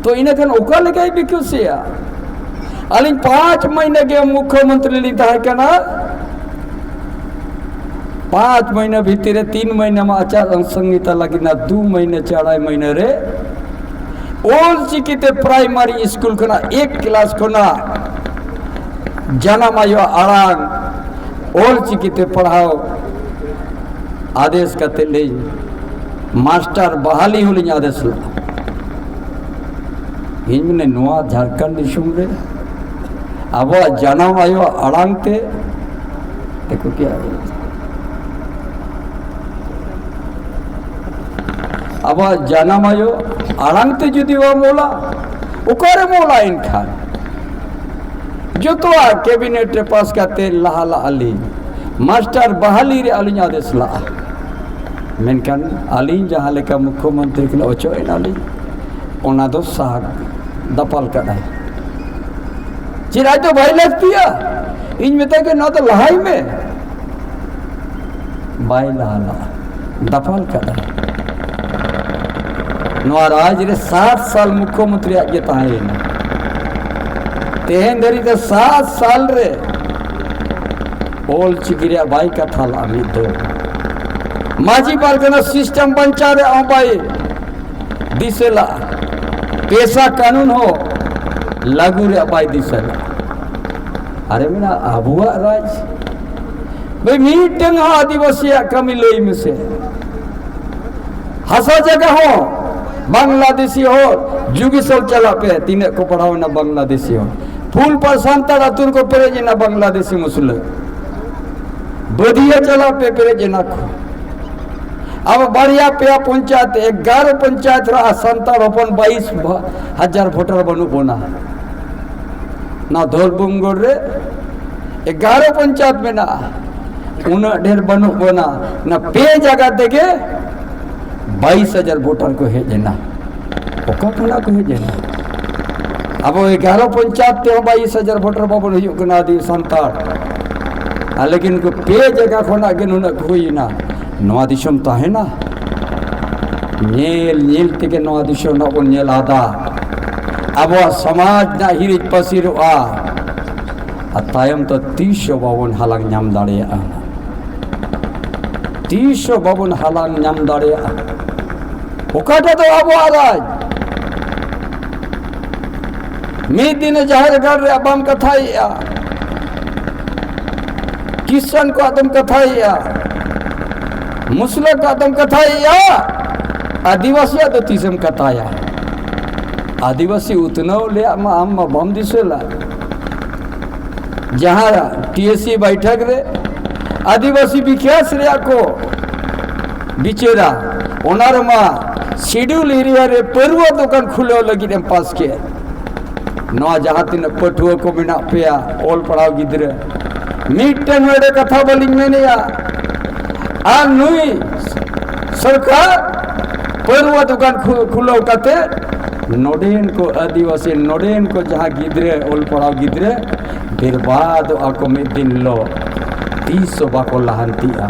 तो इन्हें ओका लगे बिकुसिया अली 5 महीने के मुख्यमंत्री ली तहकना 5 महीने भीतर 3 महीने में आचार संहिता लगी ना 2 महीने 4 महीने रे ओल चिकिते प्राइमरी स्कूल खना 1 क्लास खना जन्म आयो आड़ांग ओल चिकिते पढ़ाओ आदेश करते ले मास्टर बहाली होली आदेश ला इनने नुआ झारखंड दिशुम रे अब जन्म आयो आड़ांग ते देखो क्या अब जन्म आयो आड़ांग ते जुदी वा मोला उकारे मोला इनखान जो तो कैबिनेट रे पास करते लहाला अली मास्टर बहाली रे अली आदेश ला मेनकान अली जहाँ लेका मुख्यमंत्री के ओचोइन अली ओना दो साग दपल कड़ाई चिराई तो भाई लगती है इन में तक ना तो लहाई में बाई लहाला दपल कड़ाई नवाराज रे 60 साल मुख्यमंत्री आगे ताहे तेहन दरी तो 7 साल रे ओल चिकिरिया बाई का थाला मी दो माजी पालकना सिस्टम बंचा रे आ बाई दिसेला पैसा कानून हो लागू रे बाई दिसेला अरे मेरा अबुआ राज भाई मीटिंग आदिवासी कमी लोई में से हंसा जगह हो बांग्लादेशी हो जुगी सब चला पे तीन को पढ़ाओ ना बांग्लादेशी हो फूल पर संतर अतुर को पेरे ना बांग्लादेशी मुस्लिम बदिया चला पे पेरे ना को अब बढ़िया पे पंचायत 11 पंचायत रहा संतर अपन 22,000 वोटर बनू बोना ना धोलबुंगोड़ रे 11 पंचायत में ना उन ढेर बनू बोना ना पे जगह देखे 22,000 वोटर को है जेना ओका कोना को है जेना अब 11 पंचायत ते 22,000 वोटर बाबन हुई कना दी संतार लेकिन को पे जगह खोना के नुना कोई ना नवा दिशम ता है ना नेल नेल ते नवा दिशम ना को नेल आदा अब समाज ना हिरिज पसिरो तायम तो 352 हालांग नाम दाड़े 352 हालांग नाम दाड़े ओकाटा तो अब आराज मी दिन जाहिर कर रे अबम कथाइया किशन को आदम कथाइया मुस्लिम का आदम कथाइया आदिवासी तो तीसम कथाया आदिवासी उतना ले हम बम दिसेला जहाँ टीएससी बैठक रे आदिवासी विकास रे को बिचेरा ओनार मा शेड्यूल एरिया रे परवा दुकान खुले लगी एम पास के नवा जहाँ तीन पठुआ को बिना पेया ओल पढ़ाओ गिद्रे मीटन वेडे कथा बोलिंग मैंने आ नुई सरकार परवा दुकान खुलो कते नोडेन को आदिवासी नोडेन को जहाँ गिद्रे ओल पढ़ाओ गिद्रे फिर बाद आको में दिन लो 300 बाको लहंतिया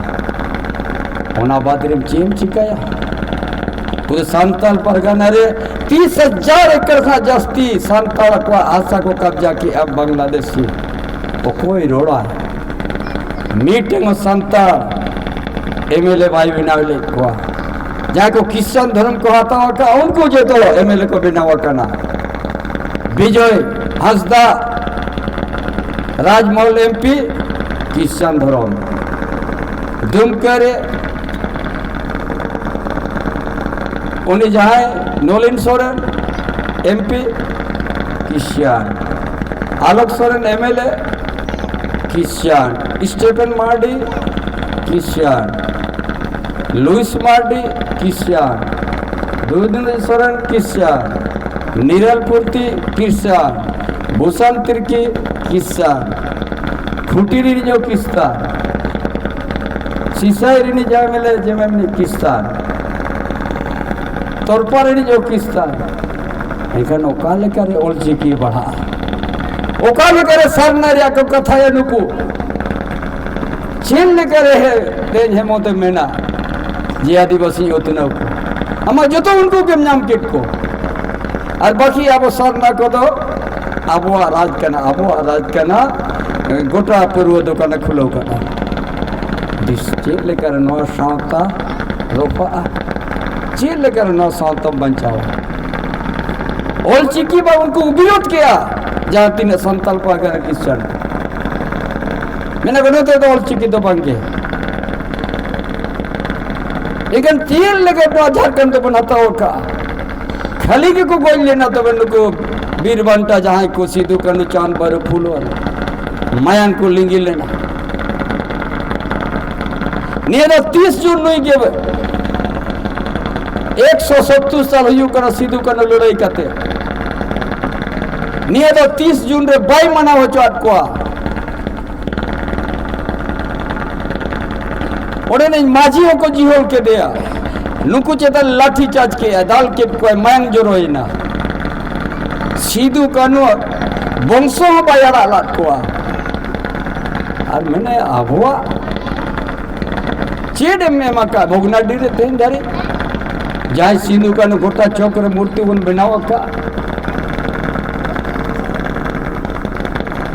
होना बाद रे चेम चिकाया पूरे संताल परगना रे 30,000 एकड़ का जस्ती संताल को आशा को कब्जा की अब बांग्लादेशी वो कोई रोड़ा है मीटिंग में संताल एमएलए भाई बिनावले को जहाँ को किसान धर्म को आता होगा उनको जो तो एमएलए को बिनावा करना विजय हंसदा राजमहल एमपी किसान धर्म दुमकरे उन्हें जहाँ नोलिन सोरेन एमपी किसान आलोक सोरेन एमएलए किसान स्टीफन मार्डी किसान लुइस मार्डी किसान दुर्दिन सोरेन किसान नीरल पूर्ति किसान भूषण तिर्की किसान खुटीरी जो किसान सिसाई जा मिले जमे किसान तोरपारी जो किसान एखन ओका लेकर ओलचिकी बढ़ा ओका लेकर सरनारिया को कथा नुकु चीन लेकर है तेज हेमोते मेना जी आदिवासी उतना को हम जो तो उनको के नाम किट को और बाकी अब सरना को दो अब राज करना गोटा पूर्व दुकान खुलो करना चेक लेकर नौ सावता रोपा चेक लेकर नौ सावता बचाओ ओल चिकी बा उनको विरोध किया जहाँ तीन संतल्प कर किसान मैंने बनो तो ओल चिकी तो बन गए लेकिन तेल लगे तो झारखंड तो बनाता होगा खाली के को गोल लेना तो बनो को बीर बनता जहाँ को सीधु करने चांद पर फूल वाला मायन को लिंगी लेना नहीं 30 जून नहीं गे 170 साल हुई करना सीधु करना लड़ाई करते नहीं 30 जून रे बाई मना हो चाट को और नहीं माझियों को जीहोल के दिया नुकु चेता लाठी चार्ज के दाल के कोई मायन जोरो ही ना सीधु कनो बंशों बायारा लाट को और मैंने आबुआ चेड़ में मका भोगना डीरे तेन धरे जहाँ सीधु कनो गोटा चौक रे मूर्ति उन बनावा का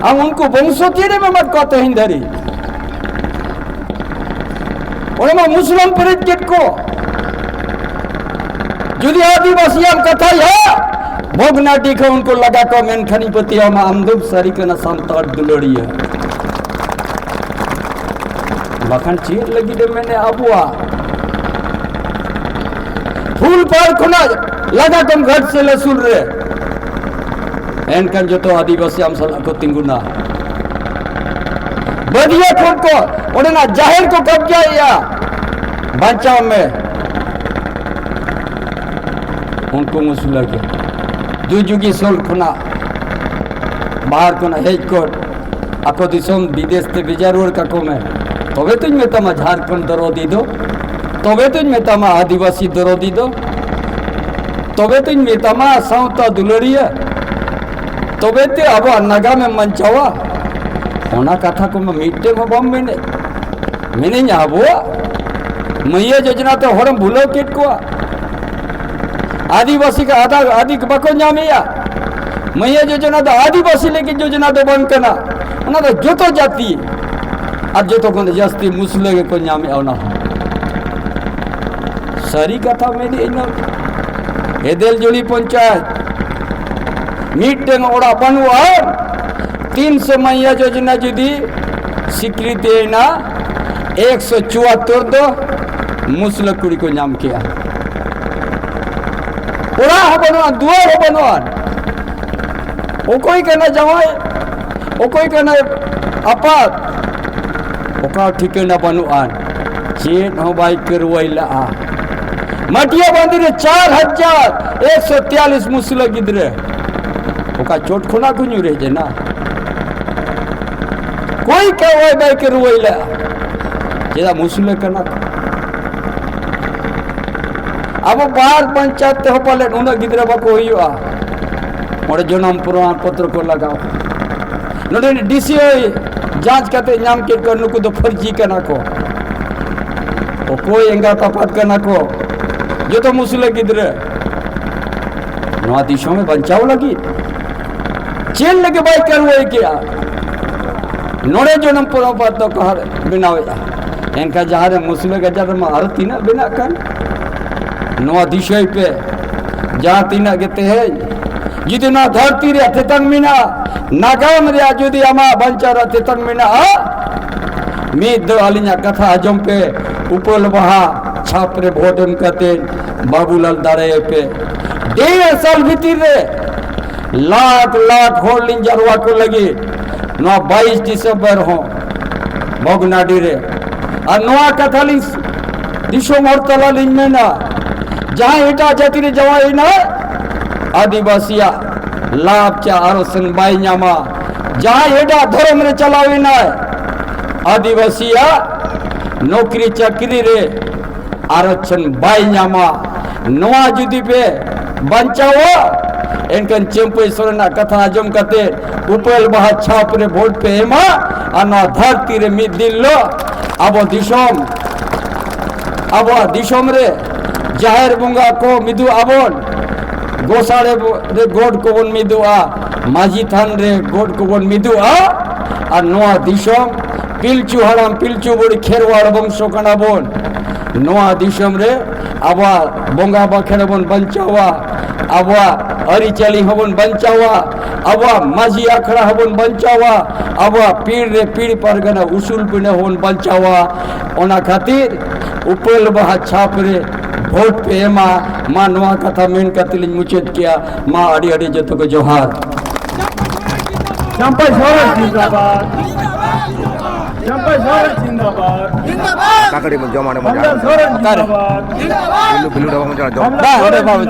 हम उनको बंशों चेड़े में मत कहते हैं धरी और मैं मुस्लिम परिचित को जुदी आदिवासी हम कथा है भोगना टीका उनको लगा को मैंने खनी पति हम आमदुब सारी का ना संतार दुलोड़ी है बखन चीर लगी तो मैंने अबुआ फूल पर खुना लगा कम घट से लसूल रे एनकन जो तो आदिवासी हम सला को तिंगुना बढ़िया फूल को और ना जाहिर को कब्जा या बचाव में उनको मुसला के दुजुगी सोल खुना बाहर को ना हेज कोट ako disong bides te bijarur kako me tobe tuñ metama Jharkhand दरोदी दो तबे तुझ मेतामा आदिवासी दरोदी दो तबे तुझ मेतामा सावता दुलरिया तबे ते अब अन्नागा में मंचावा होना कथा को मैं मीटे में बम मैंने याबुआ मैया योजना तो हरम भूलो किट को आदिवासी का आधा आदि बको जामिया मैया योजना तो आदिवासी लेकिन योजना तो बंद करना उन्हें तो जो तो जाती अब जो तो कौन जास्ती मुस्लिम के को जामे आना सारी कथा मेरी इन एदेल जोड़ी पंचायत मीटिंग ओड़ा बनवा 300 मैया योजना जुदी स्वीकृति है ना 174 दो मुस्लिम कुड़ी को नाम किया ओड़ा हो बनवा दुआ हो बनवा वो कोई कहना जवाए वो कोई कहना अपात ओका ठिकाना बनवान चेन हो बाई करवाइला मटिया बंदिरे 4143 मुस्लिम गिद्रे ओका चोट खुना गुन्यू रह जे ना कोई कहवाई बाई करवाइला जेदा मुस्लिम करना अब बाहर पंचायत हो पाले उन गिद्रे बको हुआ और जन्म प्रमाण पत्र को लगाओ नोडे डीसी जांच करते नाम के करने को तो फर्जी करना को तो कोई एंगा तफात करना को जो तो मुस्लिम गिद्रे नौ दिशों में बचाव लगी चेन लगे बाई करवाए क्या नोड़े जन्म प्रमाण पत्र को हर बिनावे इनका जहाँ मुस्लिम का जन्म हर तीना बिना कर नौ दिशा पे जहाँ तीना कहते हैं जिदी ना धरती रे तेतंग मीना नागाम रे जुदी आमा बंचार तेतंग मीना मी दो अलिया कथा आजम पे उपल बहा छाप रे भोटन करते बाबूलाल दारे पे 1.5 साल भीतर रे लाख लाख होड़ लिंग जरवा को लगी नौ 22 दिसंबर हो भोगनाडी रे और नवा कथा लिंग दिशो मोरतला लिंग में ना जहाँ इटा जाती रे जवाई ना आदिवासिया लाभ क्या आरोसन बाई नामा जहाँ हेडा धर्म रे चलावे ना आदिवासिया नौकरी चाकरी रे आरक्षण बाई नामा नवा जुदी पे बंचाओ इनकन चेंपेश्वर ना कथा जम करते उपल बहा छाप रे वोट पे हेमा अना धरती रे मिद दिल्लो अब दिशोम रे जाहिर बुंगा को मिदु अबोन गोसाड़े रे गोड कोबन मिदुआ माझी थान रे गोड कोबन मिदुआ और नोआ दिशम पिलचू हराम पिलचू बुड़ी खेरवाड़ वंशो कना बोन नोआ दिशम रे आबा बोंगा बाखेड़ बोन बंचावा आबा अरिचली हबन बंचावा आबा माझी आखड़ा हबन बंचावा आबा पीड़ रे पीड़ परगना उसूल पिने हबन बंचावा ओना खातिर उपेल बहा छाप रे वोट पे एमा मां नोआ कथा मेन कतिल मुचेत किया मां अड़ी अड़ी जतो को जोहार चंपा सोरेन जिंदाबाद चंपा सोरेन जिंदाबाद काकड़ी में जमाने में हमला सोरेन जिंदाबाद बिल्लू बिल्लू डबा में जा बा रे बाबू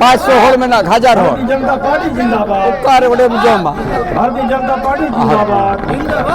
500 होड़ में ना 1000 होड़ भारतीय जनता पार्टी जिंदाबाद कार ओडे में जमा भारतीय जनता पार्टी जिंदाबाद